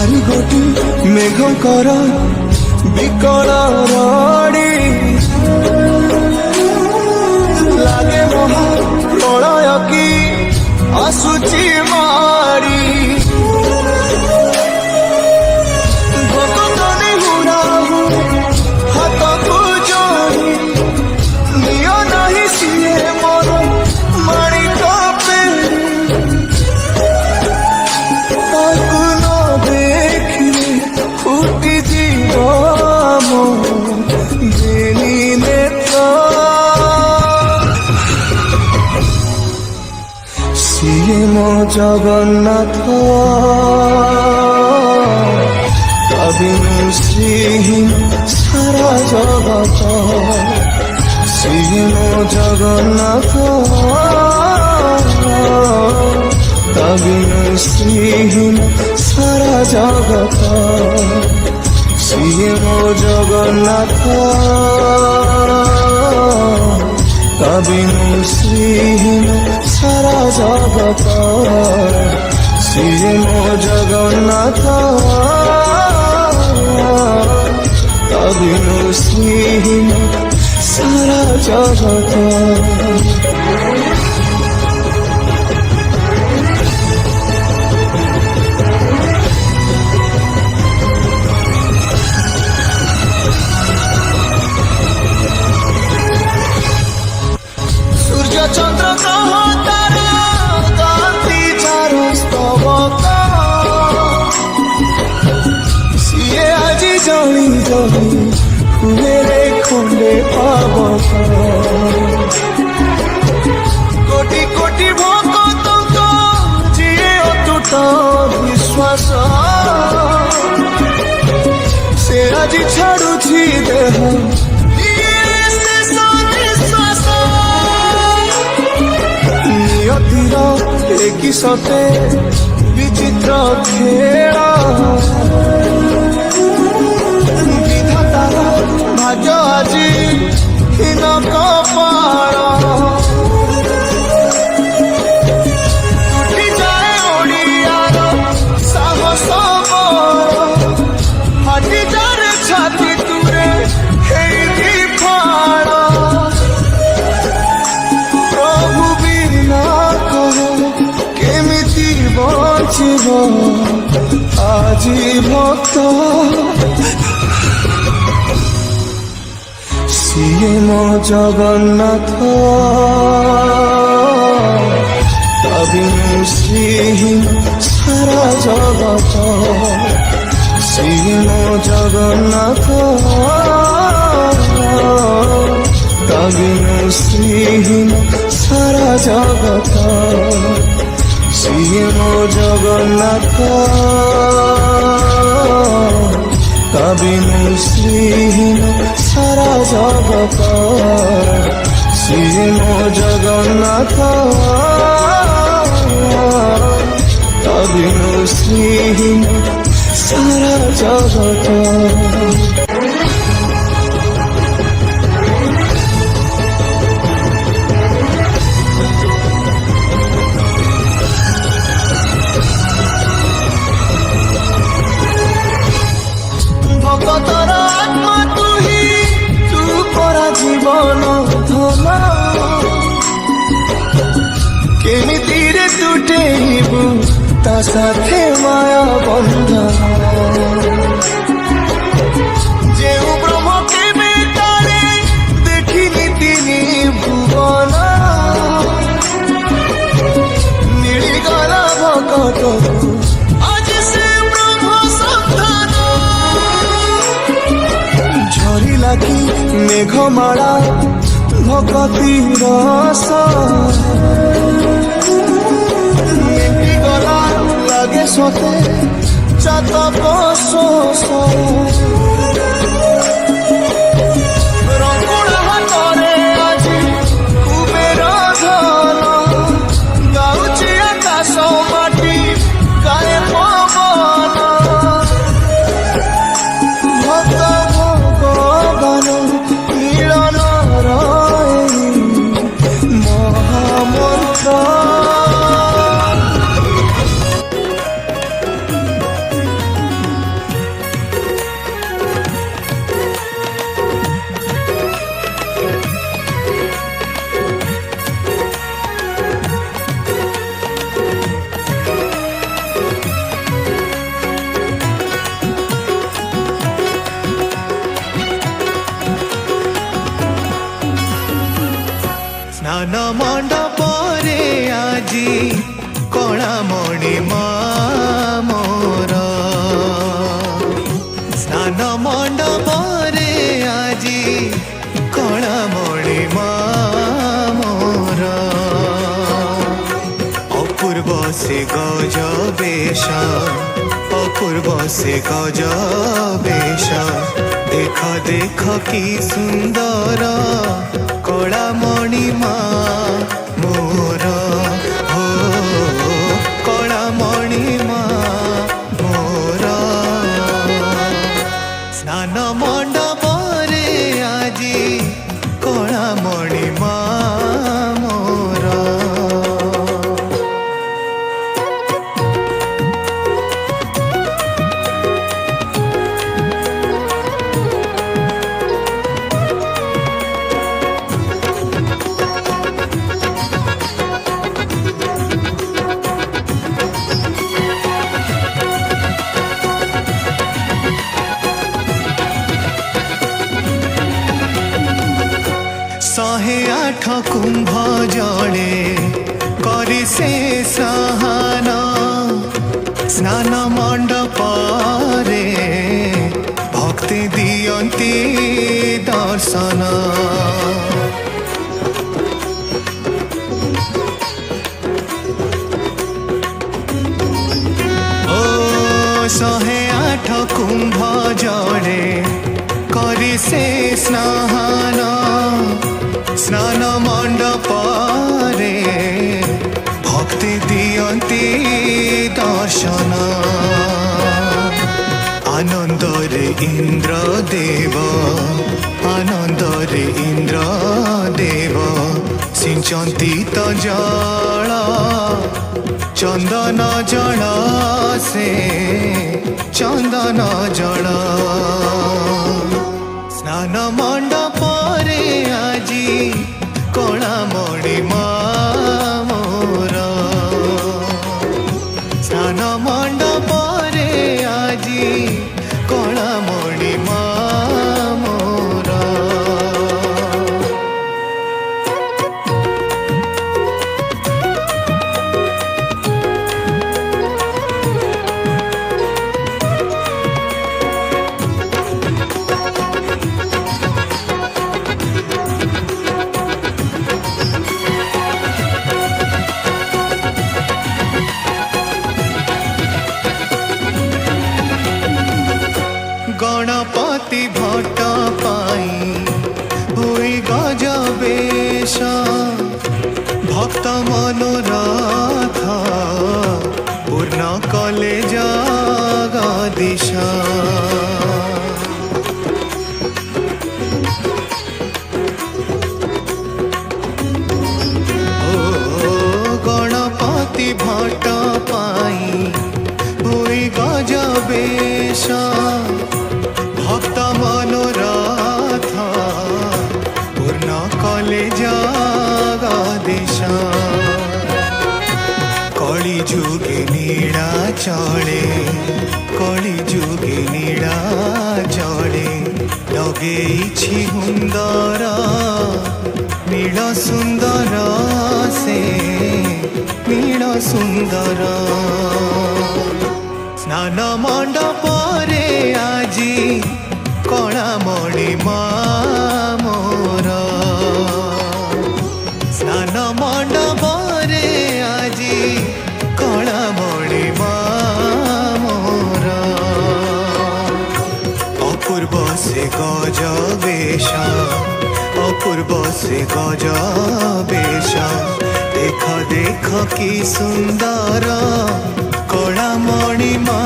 ଚାରି ଗୋଟି ମେଘଙ୍କର ବିକଳ ରଡ଼ି ଲାଗେ ମହା ପ୍ରଳୟ କି ଆସୁଛି ମାଡ଼ି ଭକ୍ତନି ହୁରାହୁ ହାତକୁ ଯୋଡ଼ି ନିଅ ନାହିଁ ସିଏ ମୋର ମାଣିକ ପେଡ଼ି ତାକୁ ନ ଦେଖିଲେ ଫୁଟିଯିବ ମୋ ବେନି ନେତ୍ର ସିଏ ମୋ ଜଗନ୍ନାଥ ତା ବିନୁ ଶ୍ରୀହୀନ ସାରା ଜଗତ ସିଏ ମୋ ଜଗନ୍ନାଥ ତା ବିନୁ ଶ୍ରୀହୀନ ସାରା ଜଗତ ସିଏ ମୋ ଜଗନ୍ନାଥ ତା ବିନୁ ଶ୍ରୀହୀନ ସାରା ଜଗତ ସିଏ ମୋ ଜଗନ୍ନାଥ ତା ବିନୁ ଶ୍ରୀହୀନ ସାରା ଜଗତ ଚନ୍ଦ୍ର ଗ୍ରହ ତାରା ଗାନ୍ତି ଚାର ସ୍ତବକ ସିଏ ଆଜି ଜଳି ଜଳି ହୁଏରେ ଖଣ୍ଡେ ପାବକ କୋଟି କୋଟି ଭକ୍ତଙ୍କ ଯିଏ ଅତୁଟ ବିଶ୍ୱାସ ସେ ଆଜି ଛାଡୁଛି ଦେହ ନିୟତିର ଏକି ସତେ ବିଚିତ୍ର ଖେଳ ବିଧାତାର ଭାଗ୍ୟ ଆଜି ହୀନ କପାଳ ଟୁଟିଯାଏ ଓଡ଼ିଆର ସାହସ ଫାଟିଯାରେ ଛାତି ତୁରେ ହେଇକି ଫାଳ କେମିତି ବଞ୍ଚିବ ଆଜି ଭକ୍ତ ସିଏ ମୋ ଜଗନ୍ନାଥ ତା ବିନୁ ଶ୍ରୀହୀନ ସାରା ଜଗତ ସିଏ ମୋ ଜଗନ୍ନାଥ ତା ବିନୁ ଶ୍ରୀହୀନ ସାରା ଜଗତ ସିଏ ମୋ ଜଗନ୍ନାଥ ତା ବିନୁ ଶ୍ରୀହୀନ ସାରା ଜଗତ ସିଏ ମୋ ଜଗନ୍ନାଥ ତା ବିନୁ ଶ୍ରୀହୀନ ସାରା ଜଗତ ভক্তর আত্মা তুহি তু পরা জীবন ধন কেমিতিরে তুটেইবু তা সাথে মায়া বন্ধন যেউ ব্রহ্ম কেবে তারে দেখিনি তিনি ভুবন মিলিগলা ভক্তকু লাগি মেঘমালা ভকতি রস মেঘি গলা লাগে সতে চাতক শোষ রঙ্গুল হাতরে আজি কুবের ধন গাউছি আকাশ মাটি গায়ে পবন ভক্ত মিলন মহামন্ত্র স্নান মণ্ডপরে আজি কলামণি মা মোর স্নান মণ্ডপরে আজি কলামণি মা মোর অপূর্ব সে গজ বেশ অপূর্ব সে গজ বেশ দেখ দেখ কি সুন্দর কলামণি মা মোর হো কলামণি মা মোর স্নান মণ্ডপরে আজি কলামণি মা মোর शहे आठ कुंभ जले करी से स्नान स्नान मंडपरे भक्ति दियंती दर्शन ओ शहे आठ कुंभ जले करी से स्नान स्नान मंडपरे भक्ति दियंती दर्शन आनंदरे इंद्र देव आनंदरे इंद्र देव सिंचंती तो जल चंदन जल से चंदन जल स्नान मंडपरे আজি কলামণি মা মোর স্নান মণ্ডপরে আজি কলামণি মা মোর गणपति भट्ट पाई हुई गज बेश भक्त मनोरथ पूर्ण कले जगदीश गणपति भट्ट पाई हुई गज बेश भक्त मनोरथ पूर्ण कले जगदीश कली जुगे नीड़ा चले कली जुगे नीड़ा चले लगेछि हुंदर नील सुंदर से नील सुंदर स्नान मंडपरे আজি কলামণি মা মোর স্নান মণ্ডপরে আজি কলামণি মা মোর অপূর্ব সে গজ বেশ অপূর্ব সে গজ বেশ দেখ দেখ কি সুন্দর কলামণি মা